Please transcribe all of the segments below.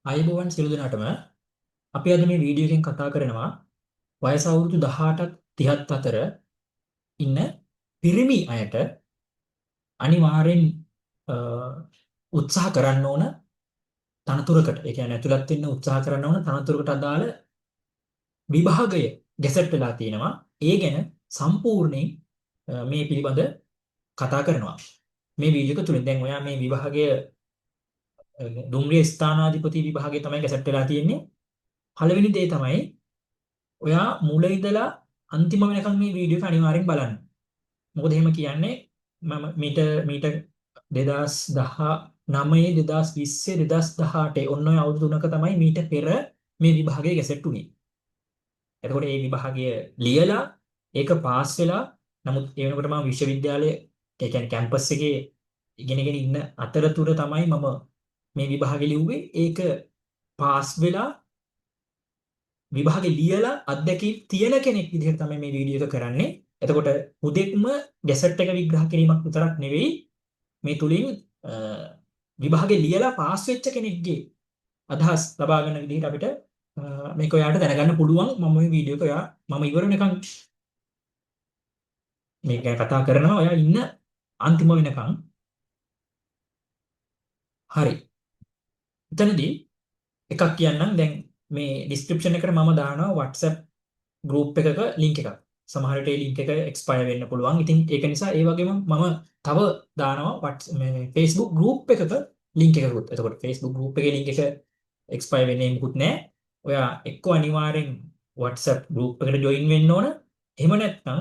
අයිබෝවන් සියලු දෙනාටම අපි අද මේ වීඩියෝ එකෙන් කතා කරනවා වයස අවුරුදු 18ත් 30ත් අතර ඉන්න පිරිමි අයට අනිවාර්යෙන් අ, උත්සාහ කරන්න ඕන තනතුරකට ඒ කියන්නේ ඇතුළත් වෙන්න උත්සාහ කරන්න ඕන තනතුරකට අදාළ විභාගය ගැසට් වෙලා තියෙනවා. ඒ ගැන සම්පූර්ණයෙන් මේ පිළිබඳ කතා කරනවා. මේ වීඩියෝ එක තුලින් දැන් ඔයා මේ විභාගය දුම්රිය ස්ථානාධිපති විභාගය තමයි ගැසට් වෙලා තියෙන්නේ. පළවෙනි දේ තමයි ඔයා මුල ඉඳලා අන්තිම වෙනකන් මේ වීඩියෝ එක අනිවාර්යෙන් බලන්න. මොකද එහෙම කියන්නේ මම මීට 2019 2020 2018 ඔන්න ඔය අවුරුදු තුනක තමයි මීට පෙර මේ විභාගය ගැසට් උනේ. එතකොට මේ විභාගය ලියලා ඒක පාස් වෙලා නමුත් ඒ වෙනකොට මම විශ්වවිද්‍යාලයේ ඒ කියන්නේ කැම්පස් එකේ ඉගෙනගෙන ඉන්න අතරතුර තමයි මම මේ විභාගය ලිව්වේ. ඒක පාස් වෙලා විභාගේ ලියලා අත්දැකීම් තියෙන කෙනෙක් විදිහට තමයි මේ වීඩියෝ එක කරන්නේ. එතකොට හුදෙක්ම ගැසට් එක විග්‍රහ කිරීමක් විතරක් නෙවෙයි මේ තුලින් විභාගේ ලියලා පාස් වෙච්ච කෙනෙක්ගේ අදහස් ලබා ගන්න විදිහට අපිට මේක ඔයාලට දැනගන්න පුළුවන්. මම මේ වීඩියෝ එක මම ඉවර වෙනකන් මේක ගැන කතා කරනවා. ඔයා ඉන්න අන්තිම වෙනකන්. හරි. එතනදී එකක් කියන්නම්. දැන් මේ ඩිස්ක්‍රිප්ෂන් එකට මම දානවා WhatsApp group එකක link එකක්. සමහර විට ඒ link එක expire වෙන්න පුළුවන්. ඉතින් ඒක නිසා ඒ වගේම මම තව දානවා මේ Facebook group එකක link එකකුත්. එතකොට Facebook group එකේ link එක expire වෙන්නේ මොකුත් නැහැ. ඔයා එක්ක අනිවාර්යෙන් WhatsApp group එකට join වෙන්න ඕන. එහෙම නැත්නම්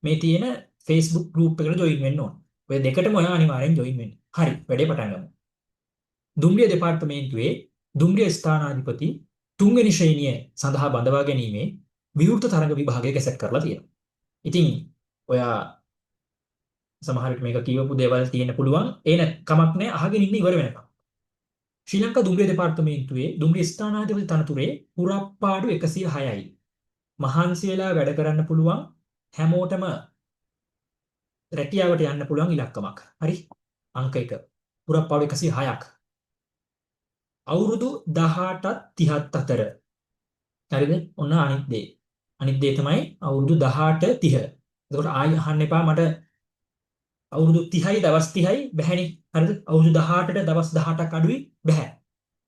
මේ තියෙන Facebook group එකට join වෙන්න ඕන. ඔය දෙකටම ඔයා අනිවාර්යෙන් join වෙන්න. හරි, වැඩේ පටන් ගමු. දුම්රිය දෙපාර්තමේන්තුවේ දුම්රිය ස්ථානාධිපති තුන්වෙනි ශ්‍රේණිය සඳහා බඳවා ගැනීමේ විවෘත තරඟ විභාගය ගැසට් කරලා තියෙනවා. ඉතින් ඔයා සමහර විට මේක කියවපු දේවල් තියෙන්න පුළුවන්. ඒ නැත් කමක් නැහැ, අහගෙන ඉන්න ඉවර වෙනකම්. ශ්‍රී ලංකා දුම්රිය දෙපාර්තමේන්තුවේ දුම්රිය ස්ථානාධිපති තනතුරේ පුරප්පාඩු 106යි. මහන්සි වෙලා වැඩ කරන්න පුළුවන් හැමෝටම රැකියාවට යන්න පුළුවන් ඉලක්කමක්. හරි? අංක 1. පුරප්පාඩු 106ක්. අවුරුදු 18ත් 30ත් අතර. හරිද? ඔන්න අනිත් දේ. අනිත් දේ තමයි අවුරුදු 18 30. එතකොට ආයි අහන්න එපා මට අවුරුදු 30යි දවස් 30යි බැහැනේ. හරිද? අවුරුදු 18ට දවස් 18ක් අඩුයි බැහැ.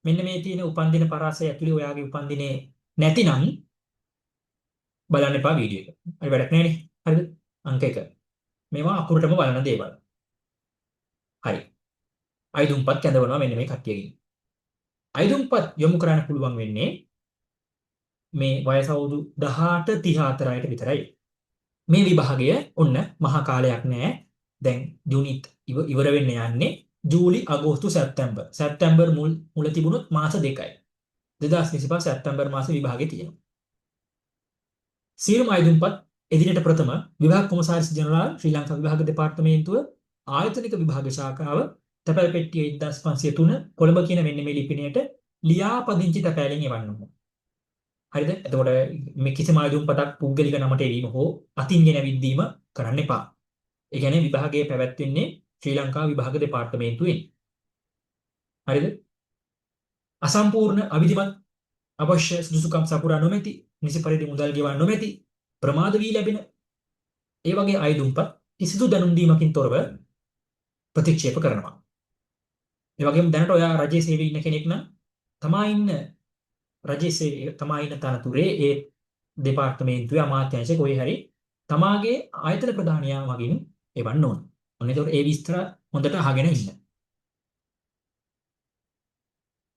මෙන්න මේ තියෙන උපන්දින පරාසය ඇතුලේ ඔයාගේ උපන්දිනේ නැතිනම් බලන්න එපා වීඩියෝ එක. හරි වැඩක් නැහැ නේ. හරිද? අංක 1. මේවා අකුරටම බලන දේවල්. හරි. අයිදුම්පත් කැඳවනවා මෙන්න මේ කට්ටියගෙන්. අයිදුම්පත් යොමු කරන්න පුළුවන් වෙන්නේ මේ වයස අවුරුදු 18 30 අතර අයට විතරයි. මේ විභාගය ඔන්න මහා කාලයක් නෑ. දැන් ජූනිත් ඉවර වෙන්න යන්නේ. ජූලි අගෝස්තු සැප්තැම්බර්. සැප්තැම්බර් මුල තිබුණොත් මාස දෙකයි. 2025 සැප්තැම්බර් මාසේ විභාගය තියෙනවා. සියලුම අයදුම්පත් එදිනට ප්‍රථම විභාග කොමසාරිස් ජෙනරාල් ශ්‍රී ලංකා විභාග දෙපාර්තමේන්තුව ආයතනික විභාග ශාඛාව තැපැල් පෙට්ටිය 1503 කොළඹ කියන මෙන්න මේ ලිපිණයට ලියාපදිංචි තැපෑලෙන් එවන්න ඕන. හරිද? එතකොට මේ කිසිම ආයුධපතක් පුද්ගලික නමට එවීම හෝ අතින් ගෙනවිද්දීම කරන්න එපා. ඒ කියන්නේ විභාගයේ පැවැත්වෙන්නේ ශ්‍රී ලංකා විභාග දෙපාර්තමේන්තුවෙන්. හරිද? අසම්පූර්ණ අවිධිමත් අවශ්‍ය සුදුසුකම් සපුරා නොමැති, නිසි පරිදි මුදල් ගෙවා නොමැති, ප්‍රමාද වී ලැබෙන ඒ වගේ ආයුධපත් කිසිදු දැනුම් දීමකින් තොරව ප්‍රතික්ෂේප කරනවා. ඒ වගේම දැනට ඔයා රජයේ සේවයේ ඉන්න කෙනෙක් නම් තමා ඉන්න රජයේ තමා ඉන්න තනතුරේ ඒ දෙපාර්තමේන්තුවේ අමාත්‍යාංශයේ කොහේ හරි තමාගේ ආයතන ප්‍රධානියා මගින් එවන්න ඕන. ඔන්න ඒකට ඒ විස්තර හොඳට අහගෙන ඉන්න.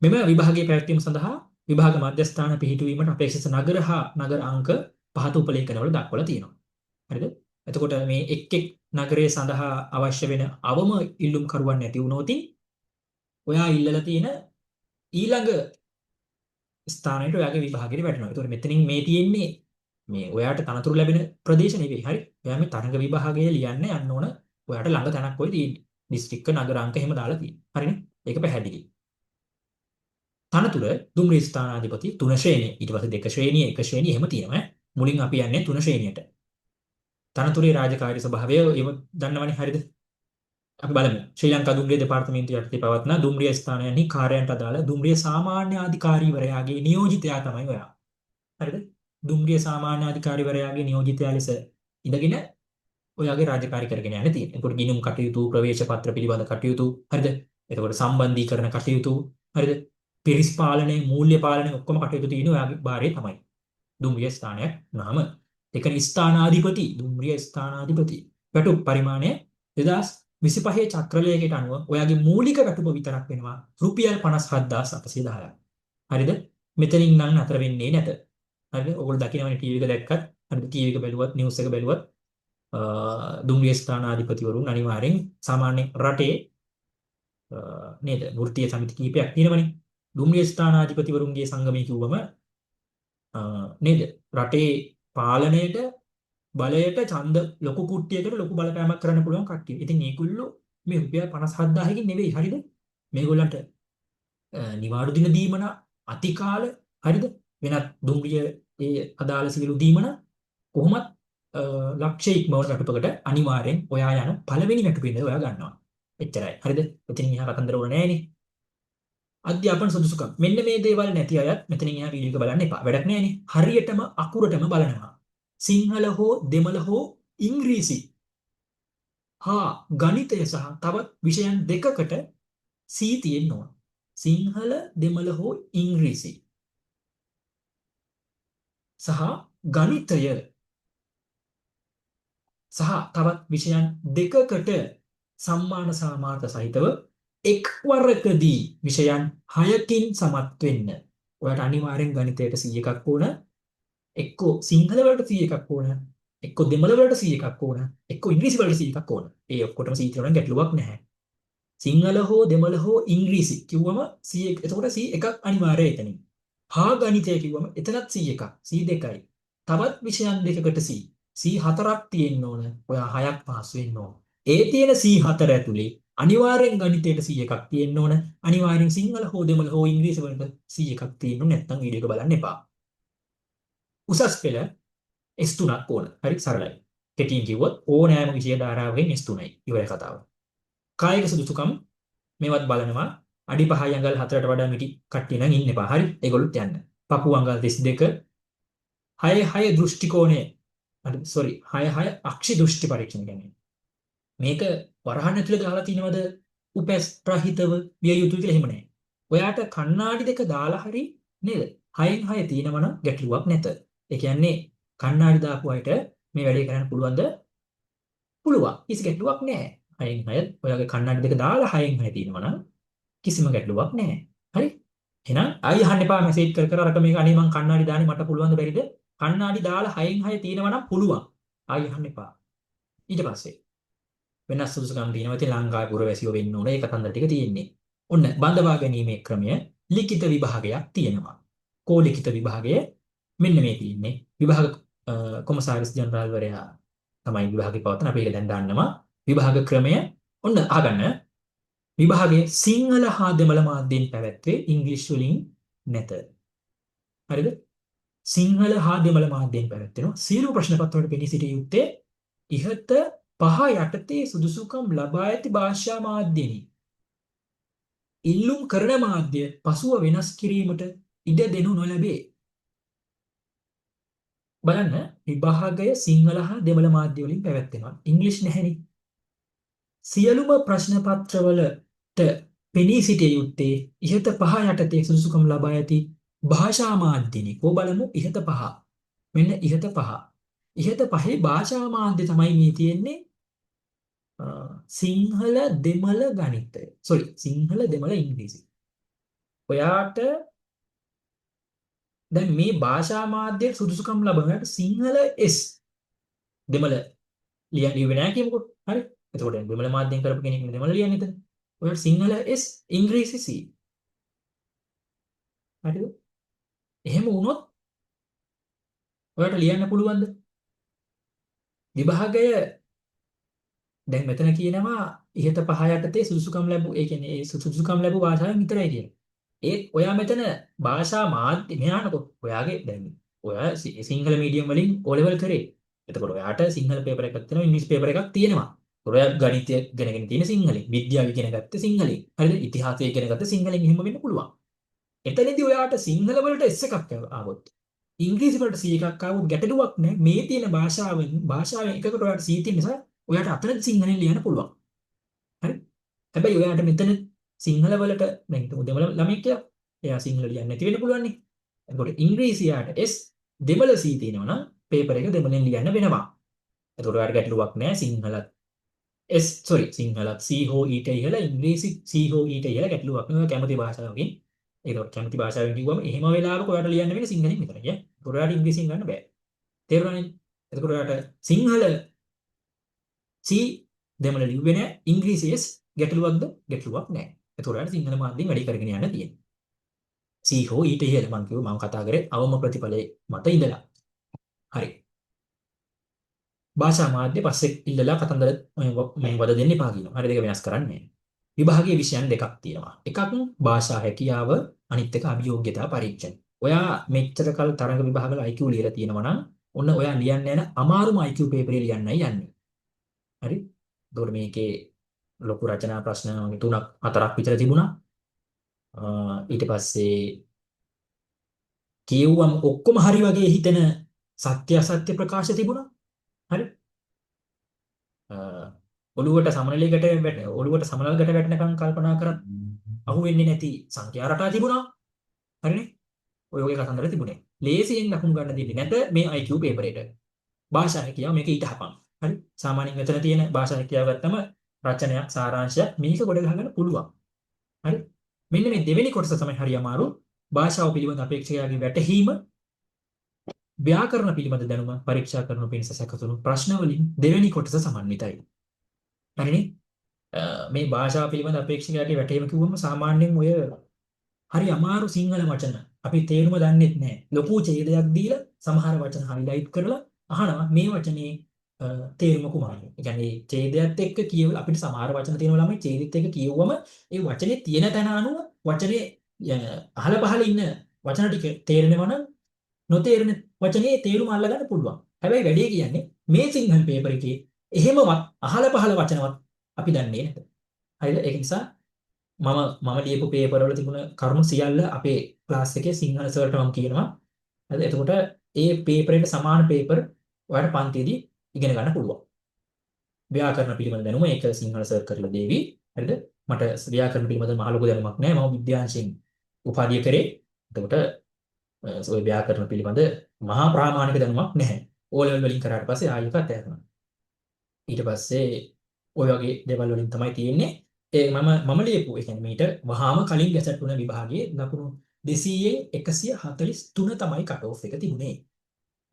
මෙම විභාගයේ පැවැත්වීම සඳහා විභාග මධ්‍යස්ථාන පිහිටුවීමට අපේක්ෂිත නගර හා නගර අංක පහත උපලේඛනවල දක්වලා තියෙනවා. හරිද? එතකොට මේ එක් එක් නගරයේ සඳහා අවශ්‍ය වෙන අවම ඉල්ලුම් කරුවන් නැති වුණොත් ඔයා ඉල්ලලා තියෙන ඊළඟ ස්ථානයට ඔයාගේ විභාගෙට වැටෙනවා. ඒතකොට මෙතනින් මේ තියෙන්නේ මේ ඔයාට තනතුරු ලැබෙන ප්‍රදේශ නෙවෙයි. හරි? ඔයා මේ තරඟ විභාගය ලියන්න යන්න ඕන. ඔයාට ළඟ තැනක් කොයි තියෙන්නේ. දිස්ත්‍රික්ක නගර අංක එහෙම දාලා තියෙන්නේ. හරිනේ? ඒක පැහැදිලි. තනතුර දුම්රිය ස්ථානාධිපති 3 ශ්‍රේණිය. ඊට පස්සේ 2 ශ්‍රේණිය, 1 ශ්‍රේණිය එහෙම තියෙනවා. මුලින් අපි යන්නේ 3 ශ්‍රේණියට. තනතුරේ රාජකාරී ස්වභාවය ඒව දන්නවනේ. හරිද? අපි බලමු. ශ්‍රී ලංකා දුම්රිය දෙපාර්තමේන්තුව යටතේ පවත්නා දුම්රිය ස්ථානයන්හි කාර්යයන්ට අදාළ දුම්රිය සාමාන්‍ය අධිකාරීවරයාගේ නියෝජිතයා තමයි ඔයා. හරිද? දුම්රිය සාමාන්‍ය අධිකාරීවරයාගේ නියෝජිතයා ලෙස ඉඳගෙන ඔයාගේ රාජකාරී කරගෙන යන්න තියෙනවා. එතකොට ගිණුම් කටයුතු, ප්‍රවේශ පත්‍ර පිළිබඳ කටයුතු, හරිද? එතකොට සම්බන්ධීකරණ කටයුතු, හරිද? පිරිස් පාලනය, මූල්‍ය පාලනය ඔක්කොම කටයුතු තියෙන ඔයාගේ භාරය තමයි. දුම්රිය ස්ථානයක් නාම. ඒකනේ ස්ථානාධිපති, දුම්රිය ස්ථානාධිපති. වැටුප් පරිමාණය 2025 චක්‍රලයකට අනුව ඔයාගේ මූලික වැටුප විතරක් වෙනවා රුපියල් 57810ක්. හරිද? මෙතනින් නම් අතර වෙන්නේ නැත. හරිද? ඔයගොල්ලෝ දකිනවනේ ටීවී එක දැක්කත්, හරිද? ටීවී එක බැලුවත්, නිවුස් එක බැලුවත් දුම්රිය ස්ථානාධිපතිවරුන් අනිවාර්යෙන් සාමාන්‍ය රටේ නේද වෘත්තීය සමිති කීපයක් තියෙනවනේ. දුම්රිය ස්ථානාධිපතිවරුන්ගේ සංගමය කිව්වම නේද රටේ පාලනයට බලයට ඡන්ද ලොකු කුට්ටියකට ලොකු බලපෑමක් කරන්න පුළුවන් කට්ටිය. ඉතින් මේගොල්ලෝ මේ රුපියල් 57000කින් නෙවෙයි හරිද? මේගොල්ලන්ට නිවාඩු දින දීමන අතිකාල හරිද? වෙනත් දුම්රිය ඒ අදාළ සියලු දීමන කොහොමත් ලක්ෂය ඉක්මවන වැටුපකට අනිවාර්යෙන් ඔයා යන පළවෙනි වැටුපින්ද ඔයා ගන්නවා. එච්චරයි. හරිද? එතනින් එහා කතන්දර ඕන නෑනේ. අධ්‍යාපන සුදුසුකම්. මෙන්න මේ දේවල් නැති අයත් මෙතනින් එහා වීඩියෝ එක බලන්න එපා. වැඩක් නෑනේ. හරියටම අකුරටම බලනවා. සිංහල හෝ දෙමළ හෝ ඉංග්‍රීසි හා ගණිතය සහ තවත් විෂයන් දෙකකට සී තියෙන්න ඕන. සිංහල දෙමළ හෝ ඉංග්‍රීසි සහ ගණිතය සහ තවත් විෂයන් දෙකකට සම්මාන සාමාර්ථ සහිතව එක්වරකදී විෂයන් 6කින් සමත් වෙන්න. ඔයාලට අනිවාර්යෙන් ගණිතයට 100ක් ඕන, එක්කෝ සිංහල වලට 100ක් ඕන, එක්කෝ දෙමළ වලට 100ක් ඕන, එක්කෝ ඉංග්‍රීසි වලට 100ක් ඕන. ඒ ඔක්කොටම 100 තියෙනවා නම් ගැටලුවක් නැහැ. සිංහල හෝ දෙමළ හෝ ඉංග්‍රීසි කිව්වම 100 එතකොට 101ක් අනිවාර්යයි එතනින්. හා ගණිතය කිව්වම එතනත් 101ක්, 102යි. තවත් විෂයන් දෙකකට 104ක් තියෙන්න ඕන. ඔයා 6ක් පාස් වෙන්න ඕන. ඒ තියෙන 104 ඇතුලේ අනිවාර්යෙන් ගණිතයට 100ක් තියෙන්න ඕන. අනිවාර්යෙන් සිංහල හෝ දෙමළ හෝ ඉංග්‍රීසි වලට 100ක් තියෙන්න ඕන. නැත්නම් වීඩියෝ එක බලන්න එපා. උසස් පෙළ S3ක් ඕන. හරි සරලයි. කෙටියෙන් කිව්වොත් ඕනෑම විෂය ධාරාවකින් S3යි. ඉවරයි කතාව. කායික සුදුසුකම් මේවත් බලනවා. අඩි 5යි අඟල් 4ට වඩා මිටි කට්ටිය නම් ඉන්න එපා. හරි. ඒගොල්ලොත් යන්න. පපුව අඟල් 32 6 දෘෂ්ටි කෝණය sorry 6 අක්ෂි දෘෂ්ටි පරීක්ෂණ කියන්නේ. මේක වරහන් ඇතුලේ දාලා තිනවද උපැස් රහිතව විය යුතුයි කියලා එහෙම නැහැ. ඔයාට කණ්ණාඩි දෙක දාලා හරි නේද? 6න් 6 තියෙනවා නම් ගැටලුවක් නැත. ඒ කියන්නේ කණ්ණාඩි දාපු අයට මේ වැඩේ කරන්න පුළුවන්ද? පුළුවන්. කිසි ගැටලුවක් නැහැ. 6න් 6 ඔයාගේ කණ්ණාඩි දෙක දාලා 6න් 6 තියෙනවා නම් කිසිම ගැටලුවක් නැහැ. හරි? එහෙනම් ආයි අහන්න එපා මැසේජ් කර කර අරක මේක අනේ මං කණ්ණාඩි දාන්නේ මට පුළුවන්ද බැරිද? කණ්ණාඩි දාලා 6න් 6 තියෙනවා නම් පුළුවන්. ආයි අහන්න එපා. ඊට පස්සේ වෙනස් සුදුසුකම් තියෙනවා. ඉතින් ලංකාවේ පුරවැසියෝ වෙන්න ඕනේ. ඒ කතන්දර ටික තියෙන්නේ. ඔන්න බඳවා ගැනීමේ ක්‍රමය ලිඛිත විභාගයක් තියෙනවා. කෝ ලිඛිත විභාගය මෙන්න මේ තියෙන්නේ. විභාග කොමසාරිස් ජනරාල්වරයා තමයි විභාගේ පවත්වන. අපි ඒක දැන් දාන්නවා. විභාග ක්‍රමය ඔන්න අහගන්න. විභාගයේ සිංහල හා දෙමළ මාධ්‍යයෙන් පැවැත්වේ ඉංග්‍රීසි වලින් නැත. හරිද? සිංහල හා දෙමළ මාධ්‍යයෙන් පැවැත්වෙනවා. සියලු ප්‍රශ්න පත්‍රවල පෙනී සිටිය යුත්තේ ඉහත පහ යටතේ සුදුසුකම් ලබා ඇති භාෂා මාධ්‍යෙනි. ඉල්ලුම් කරන මාධ්‍ය පසුව වෙනස් කිරීමට ඉඩ දෙනු නොලැබේ. බලන්න විභාගය සිංහල හා දෙමළ මාධ්‍ය වලින් පැවැත්වෙනවා. ඉංග්‍රීසි නැහැනේ. සියලුම ප්‍රශ්න පත්‍රවලට පෙනී සිටිය යුත්තේ ඉහත පහ යටතේ සුදුසුකම් ලබා ඇති භාෂා මාධ්‍යෙනි. කො බලමු ඉහත පහ. මෙන්න ඉහත පහ. ඉහත පහේ භාෂා මාධ්‍ය තමයි මේ තියෙන්නේ. සිංහල දෙමළ ගණිතය. sorry සිංහල දෙමළ ඉංග්‍රීසි. ඔයාට දැන් මේ භාෂා මාධ්‍ය සුදුසුකම් ලබනට සිංහල S දෙමළ ලියන්නේ නැහැ කියමුකෝ. හරි. එතකොට දෙමළ මාධ්‍යයෙන් කරපු කෙනෙක් නේ දෙමළ ලියන්නේ එතන. ඔයාට සිංහල S ඉංග්‍රීසි C. හරිද? එහෙම වුණොත් ඔයාට ලියන්න පුළුවන්ද? විභාගය දැන් මෙතන කියනවා ඉහත පහ යටතේ සුදුසුකම් ලැබු ඒ කියන්නේ ඒ සුදුසුකම් ලැබු භාෂාවෙන් විතරයි කියන්නේ. ඒත් ඔයා මෙතන භාෂා මාධ්‍ය මෙහානකො ඔයාගේ දැන් ඔයා සිංහල මීඩියම් වලින් O level කරේ. එතකොට ඔයාට සිංහල පේපර් එකක් තියෙනවා ඉංග්‍රීසි පේපර් එකක් තියෙනවා. ඔය ගණිතය ඉගෙනගෙන තියෙන සිංහලෙන්, විද්‍යාව ඉගෙන ගත්ත සිංහලෙන්. හරිද? ඉතිහාසය ඉගෙන ගත්ත සිංහලෙන් එහෙම වෙන්න පුළුවන්. එතනදී ඔයාට සිංහල වලට S එකක් ආවොත් ඉංග්‍රීසි වලට C එකක් ආවොත් ගැටලුවක් නැහැ. මේ තියෙන භාෂාවෙන් එකකට ඔයාට C තියෙන නිසා ඔයාට අතනදී සිංහලෙන් ලියන්න පුළුවන්. හරි? හැබැයි ඔයාට මෙතන සිංහල වලට දැන් හිතමු දෙමළ ළමයෙක් කියලා. එයා සිංහල ලියන්න නැති වෙන්න පුළුවන් නේ. එතකොට ඉංග්‍රීසියට S දෙමළ C තියෙනවා නම් පේපර් එක දෙමළෙන් ලියන්න වෙනවා. එතකොට ඔයාට ගැටලුවක් නැහැ සිංහලත් සිංහලත් C හෝ ඊට ඉහළ ඉංග්‍රීසි C හෝ ඊට ඉහළ ගැටලුවක් නෑ. කැමති භාෂාවකින් ඒකට කැමති භාෂාවෙන් කිව්වම එහෙම වෙලාවක ඔයාට ලියන්න වෙන්නේ සිංහලෙන් විතරයි ඈ. ඒකට ඔයාට ඉංග්‍රීසියෙන් ගන්න බෑ. තේරුණානේ? එතකොට ඔයාට සිංහල C දෙමළ ලිව්වේ නෑ. ඉංග්‍රීසි S ගැටලුවක්ද? ගැටලුවක් නෑ. එතකොට ඔයාට සිංහල මාධ්‍යයෙන් වැඩි කරගෙන යන්න තියෙනවා. C හෝ ඊට ඉහළ මම කතා කරේ අවම ප්‍රතිඵලයේ මත ඉඳලා. හරි. භාෂා මාධ්‍ය පස්සේ ඉල්ලලා කතන්දර මම වද දෙන්න එපා කියනවා. හරි, දෙක වෙනස් කරන්නේ නැහැ. විභාගීය විෂයන් දෙකක් තියෙනවා. එකක් භාෂා හැකියාව, අනිත් එක අභියෝග්‍යතා පරීක්ෂණ. ඔයා මෙච්චර කල් තරඟ විභාගවල IQ ලියලා තියෙනවා නම් ඔන්න ඔයා ලියන්න යන අමාරුම IQ පේපරේ ලියන්නයි යන්නේ. හරි? ඒතකොට මේකේ ලොකු රචනා ප්‍රශ්න වගේ 3ක් 4ක් විතර තිබුණා. ඊට පස්සේ කියවුවම ඔක්කොම හරි වගේ හිතෙන සත්‍ය අසත්‍ය ප්‍රකාශ තිබුණා. හරි? ඔළුවට සමනලකට වැටෙනකම් කල්පනා කරත් අහුවෙන්නේ නැති සංඛ්‍යා රටා තිබුණා. හරිනේ? ඔය වගේ කතන්දර තිබුණේ. ලේසියෙන් ලකුණු ගන්න දෙන්නේ නැත මේ IQ පේපරේට. භාෂා හැකියාව මේක ඊට හපන්. හරි? සාමාන්‍යයෙන් මෙතන තියෙන භාෂා හැකියාව ගත්තම රචනයක්, සාරාංශයක් මේක ගොඩ ගහගන්න පුළුවන්. හරි? මෙන්න මේ දෙවෙනි කොටස තමයි හරි අමාරු. භාෂාව පිළිබඳ අපේක්ෂකයාගේ වැටහීම, ව්‍යාකරණ පිළිබඳ දැනුම පරීක්ෂා කරනු පිණිස සැකසුණු ප්‍රශ්න වලින් දෙවෙනි කොටස සමන්විතයි. හරිනේ? මේ භාෂාව පිළිබඳ අපේක්ෂකයාගේ වැටහීම කිව්වම සාමාන්‍යයෙන් ඔය හරි අමාරු සිංහල වචන අපි තේරුම දන්නෙත් නැහැ. ලොකු ඡේදයක් දීලා සමහර වචන හයිලයිට් කරලා අහනවා මේ වචනේ තේරුම කුමක්ද? ඒ කියන්නේ ඡේදයත් එක්ක කියවල අපිට සමහර වචන තියෙනවා ළමයි ඡේදෙත් එක්ක කියවුවම ඒ වචනේ තියෙන තැන අනුව වචනේ අහල පහල ඉන්න වචන ටික තේරෙනවා නම් නොතේරෙන වචනේ තේරුම අල්ලගන්න පුළුවන්. හැබැයි වැඩේ කියන්නේ මේ සිංහල පේපර් එකේ එහෙමවත් අහල පහල වචනවත් අපි දන්නේ නැත. හරිද? ඒක නිසා මම ලියපු පේපර් වල තිබුණ කරුණු සියල්ල අපේ ක්ලාස් එකේ සිංහල සර්ට මම කියනවා. හරිද? එතකොට ඒ පේපරේට සමාන පේපර් ඔයාලට පන්තියේදී ඉගෙන ගන්න පුළුවන්. ව්‍යාකරණ පිළිබඳ දැනුම ඒක සිංහල සර් කරලා දෙවි. හරිද? මට ව්‍යාකරණ පිළිබඳ මහ ලොකු දැනුමක් නැහැ. මම විද්‍යාංශයෙන් උපාධිය කරේ. එතකොට ඔය ව්‍යාකරණ පිළිබඳ මහා ප්‍රාමාණික දැනුමක් නැහැ. O level වලින් කරාට පස්සේ ආයෙත් ඇතනවා. ඊට පස්සේ ඔය වගේ දේවල් වලින් තමයි තියෙන්නේ. ඒ මම ලියපු ඒ කියන්නේ මීට වහාම කලින් ගැසට් වුණ විභාගයේ ලකුණු 200න් 143 තමයි කට් ඔෆ් එක තිබුණේ.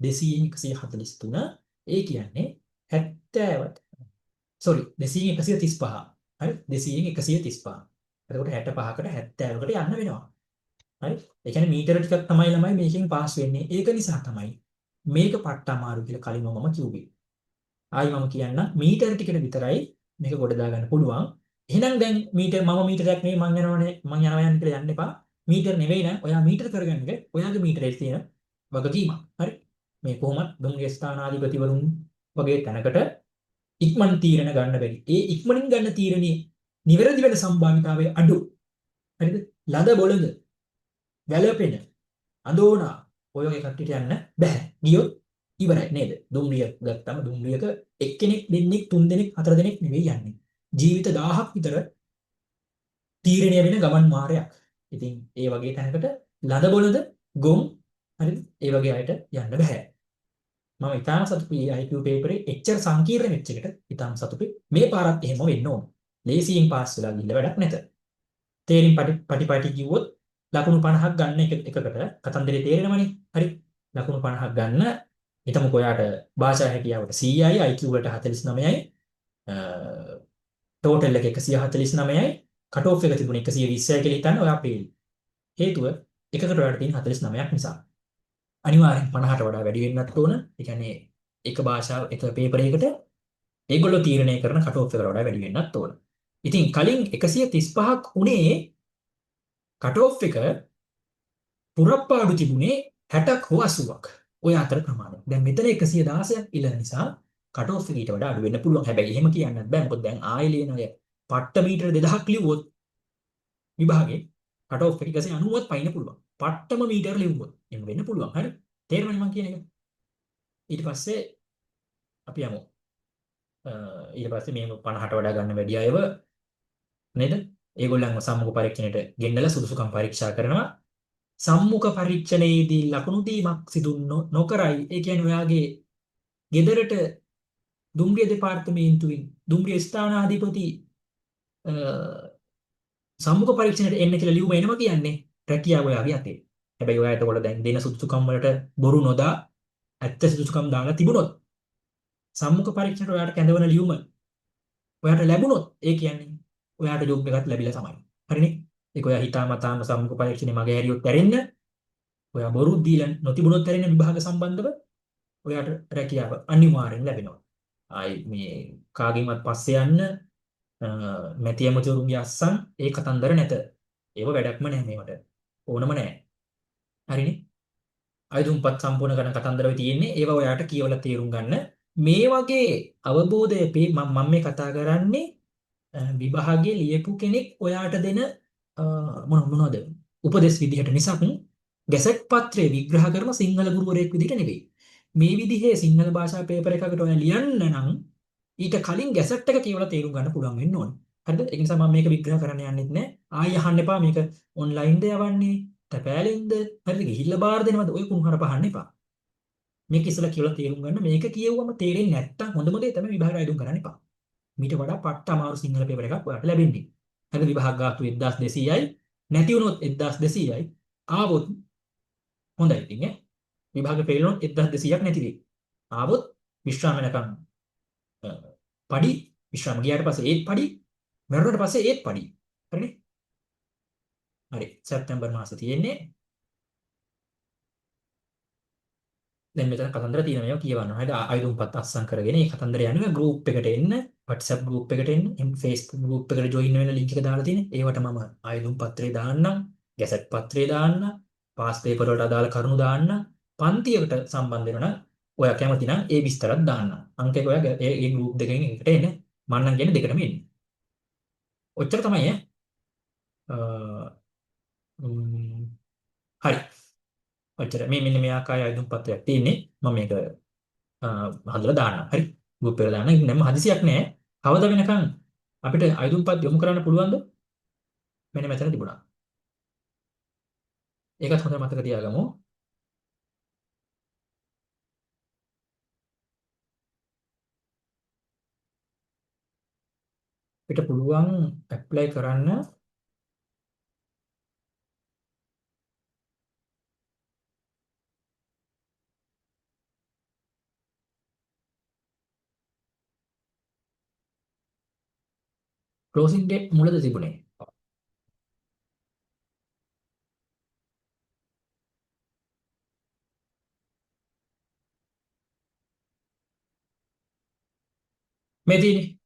200න් 143 ඒ කියන්නේ 70ට 200න් 135. හරි? 200න් 135. එතකොට 65කට 70කට යන්න වෙනවා. හරි? ඒ කියන්නේ මීටර ටිකක් තමයි ළමයි මේකෙන් පාස් වෙන්නේ. ඒක නිසා තමයි මේක පට්ට අමාරු කියලා කලින්ම මම කිව්වේ. ආයි මම කියන්න මීටර ටිකට විතරයි මේක ගොඩ දාගන්න පුළුවන්. එහෙනම් දැන් මීටරයක් නෙවෙයි මං යනවා යන්න කියලා යන්න එපා. මීටර නෙවෙයි නෑ. ඔයා මීටර කරගන්න එක ඔයාගේ මීටරේ තියෙන වගකීමක්. හරි? මේ කොහොමත් දුම්රිය ස්ථානාධිපතිවරුන් වගේ තැනකට ඉක්මන් තීරණ ගන්න බැරි. ඒ ඉක්මනින් ගන්න තීරණේ නිවැරදි වෙන සම්භාවිතාවය අඩු. හරිද? ලද බොළඳ වැළපෙන අඳෝනා ඔය වගේ කට්ටියට යන්න බෑ. ගියොත් ඉවරයි නේද? දුම්රිය ගත්තම දුම්රියක එක්කෙනෙක් දෙන්නෙක් තුන් දෙනෙක් හතර දෙනෙක් නෙවෙයි යන්නේ. ජීවිත 1000ක් විතර තීරණය වෙන ගමන් මාර්ගයක්. ඉතින් ඒ වගේ තැනකට ලද බොළඳ ගොම් හරිද? ඒ වගේ අයට යන්න බෑ. මම ඉතාලම සතුටුයි IQ පේපරේ එච්චර සංකීර්ණ වෙච්ච එකට ඉතාලම සතුටුයි. මේ පාරත් එහෙම වෙන්න ඕන. ලේසියෙන් පාස් වෙලා ගිහිල්ලා වැඩක් නැත. තේරින් පටි කිව්වොත් ලකුණු 50ක් ගන්න එකකට කතන්දරේ තේරෙනවනේ. හරි. ලකුණු 50ක් ගන්න හිතමුකෝ ඔයාට භාෂා හැකියාවට 100යි IQ වලට 49යි ටෝටල් එක 149යි කට් ඔෆ් එක තිබුණේ 120යි කියලා හිතන්න ඔයා පේල්. හේතුව එකකට ඔයාට තියෙන 49ක් නිසා. අනිවාර්යෙන් 50ට වඩා වැඩි වෙන්නත් ඕන. ඒ කියන්නේ එක භාෂාව එක පේපර් එකකට ඒගොල්ලෝ තීරණය කරන කට් ඔෆ් එකට වඩා වැඩි වෙන්නත් ඕන. ඉතින් කලින් 135ක් උනේ කට් ඔෆ් එක පුරප්පාඩු තිබුණේ 60ක් හෝ 80ක්. ඔය අතර ප්‍රමාණය. දැන් මෙතන 116ක් ඉල්ලන නිසා කට් ඔෆ් එක ඊට වඩා අඩු වෙන්න පුළුවන්. හැබැයි එහෙම කියන්නත් බෑ. මොකද දැන් ආයෙ ලියන අය පට්ට මීටර 2000ක් ලිව්වොත් විභාගේ කට් ඔෆ් එක 190වත් පයින්න පුළුවන්. පට්ටම මීටර ලිව්වොත් එහෙම වෙන්න පුළුවන්. හරි. තේරෙනවද මම කියන එක? ඊට පස්සේ අපි යමු. ඊට පස්සේ මේ 50ට වඩා ගන්න වැඩි අයව නේද? ඒගොල්ලන්ව සම්මුඛ පරීක්ෂණයට ගෙන්නලා සුදුසුකම් පරීක්ෂා කරනවා. සම්මුඛ පරීක්ෂණයේදී ලකුණු දීමක් සිදු නොකරයි. ඒ කියන්නේ ඔයාගේ ගෙදරට දුම්රිය දෙපාර්තමේන්තුවෙන් දුම්රිය ස්ථානාධිපති සම්මුඛ පරීක්ෂණයට එන්න කියලා ලියුම එනවා කියන්නේ රැකියාව ඔයාගේ අතේ. හැබැයි ඔයා එතකොට දැන් දෙන සුදුසුකම් වලට බොරු නොදා ඇත්ත සුදුසුකම් දාලා තිබුණොත් සම්මුඛ පරීක්ෂණයට ඔයාට කැඳවන ලියුම ඔයාට ලැබුණොත් ඒ කියන්නේ ඔයාට ජොබ් එකක් ලැබිලා තමයි. හරිනේ? ඒක ඔයා හිතාමතාම සම්මුඛ පරීක්ෂණේ මගේ හැරියොත් ඇරෙන්න ඔයා බොරු දීලා නොතිබුණොත් ඇරෙන්න විභාග සම්බන්ධව ඔයාට රැකියාව අනිවාර්යෙන් ලැබෙනවා. ආයි මේ කාගෙන්වත් පස්සේ යන්න මැති ඇමතිවරුන්ගේ අස්සන් ඒ කතන්දර නැත. ඒව වැඩක්ම නැහැ මේවට. ඕනම නැහැ. හරිනේ? අයදුම්පත් සම්පූර්ණ කරන කතන්දර වෙ තියෙන්නේ ඒවා ඔයාට කියවලා තේරුම් ගන්න. මේ වගේ අවබෝධය මම මේ කතා කරන්නේ විභාගයේ ලියපු කෙනෙක් ඔයාට දෙන මොනවද උපදෙස් විදිහට මිසක් ගැසට් පත්‍රයේ විග්‍රහ කරන සිංහල ගුරුවරයෙක් විදිහට නෙවෙයි. මේ විදිහේ සිංහල භාෂා පේපර් එකකට ඔයා ලියන්න නම් ඊට කලින් ගැසට් එක කියවලා තේරුම් ගන්න පුළුවන් වෙන්න ඕනේ. හරිද? ඒ නිසා මම මේක විග්‍රහ කරන්න යන්නෙත් නෑ. ආයෙ අහන්න එපා මේක ඔන්ලයින්ද යවන්නේ, තැපෑලෙන්ද, හරිද? ගිහිල්ලා බාර දෙනවද? ඔය කුණුහරුප අහන්න එපා. මේක ඉස්සලා කියලා තේරුම් ගන්න. මේක කියවුවම තේරෙන්නේ නැත්තම් හොඳම දේ තමයි විභාග ආයුධම් කරන්න එපා. මීට වඩා පට්ට අමාරු සිංහල පේපර් එකක් ඔයාලට ලැබෙන්නේ. හරිද? විභාග ගාස්තු 1200යි. නැති වුණොත් 1200යි. ආවොත් හොඳයි ඉතින් ඈ. විභාග ෆේල් වුණොත් 1200ක් නැති වෙයි. ආවොත් විශ්‍රාම වෙනකම් පඩි විශ්‍රාම ගියාට පස්සේ ඒත් පඩි මරුණට පස්සේ ඒත් පඩි. හරිනේ? හරි. සැප්තැම්බර් මාසෙ තියෙන්නේ. දැන් මෙතන කතන්දර තියෙන මේවා කියවන්න. හරිද? ආයුධම්පත් අස්සම් කරගෙන මේ කතන්දර යනවා ගෲප් එකට එන්න, WhatsApp ගෲප් එකට එන්න, Facebook ගෲප් එකට ජොයින් වෙන ලින්ක් එක දාලා තියෙන්නේ. ඒවට මම ආයුධම් පත්‍රය දාන්නම්, ගැසට් පත්‍රය දාන්නම්, පාස් පේපර් වලට අදාළ කරුණු දාන්නම්. පන්තියකට සම්බන්ධ වෙනවා නම් ඔයා කැමති නම් ඒ විස්තරත් දාන්න. අංක එක ඔයා ඒ ගෲප් දෙකෙන් එකට එන්න. මම නම් කියන්නේ දෙකටම එන්න. ඔච්චර තමයි ඈ. හරි. ඔච්චර. මේ මෙන්න මේ ආකාරය ආයුධම් පත්‍රයක් තියෙන්නේ. මම මේක හදලා දාන්නම්. හරි. ගෲප් එකට දාන්න. ඉතින් නම් හදිසියක් නැහැ. කවදා වෙනකන් අපිට ආයුධම්පත් යොමු කරන්න පුළුවන්ද? මෙන්න මෙතන තිබුණා. ඒකත් හොඳට මතක තියාගමු. අපිට පුළුවන් ඇප්ලයි කරන්න ක්ලෝසින් ඩේට් මුලද තිබුණේ. මේ තියෙන්නේ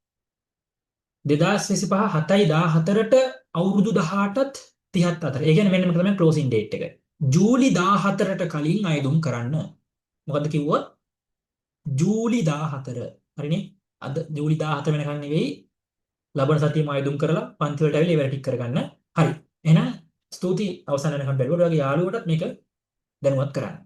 2025 7/14ට අවුරුදු 18ත් 34. ඒ කියන්නේ මෙන්න මේක තමයි ක්ලෝසින් ඩේට් එක. ජූලි 14ට කලින් අයදුම් කරන්න. මොකද්ද කිව්වොත් ජූලි 14. හරිනේ? අද ජූලි 14 වෙනකන් නෙවෙයි ලබන සතියේම අයදුම් කරලා පන්ති වලට ඇවිල්ලා ඒවට ටික කරගන්න. හරි. එහෙනම් ස්තුතියි අවසන් වෙනකන් බැලුවා. ඔයාගේ යාළුවටත් මේක දැනුවත් කරන්න.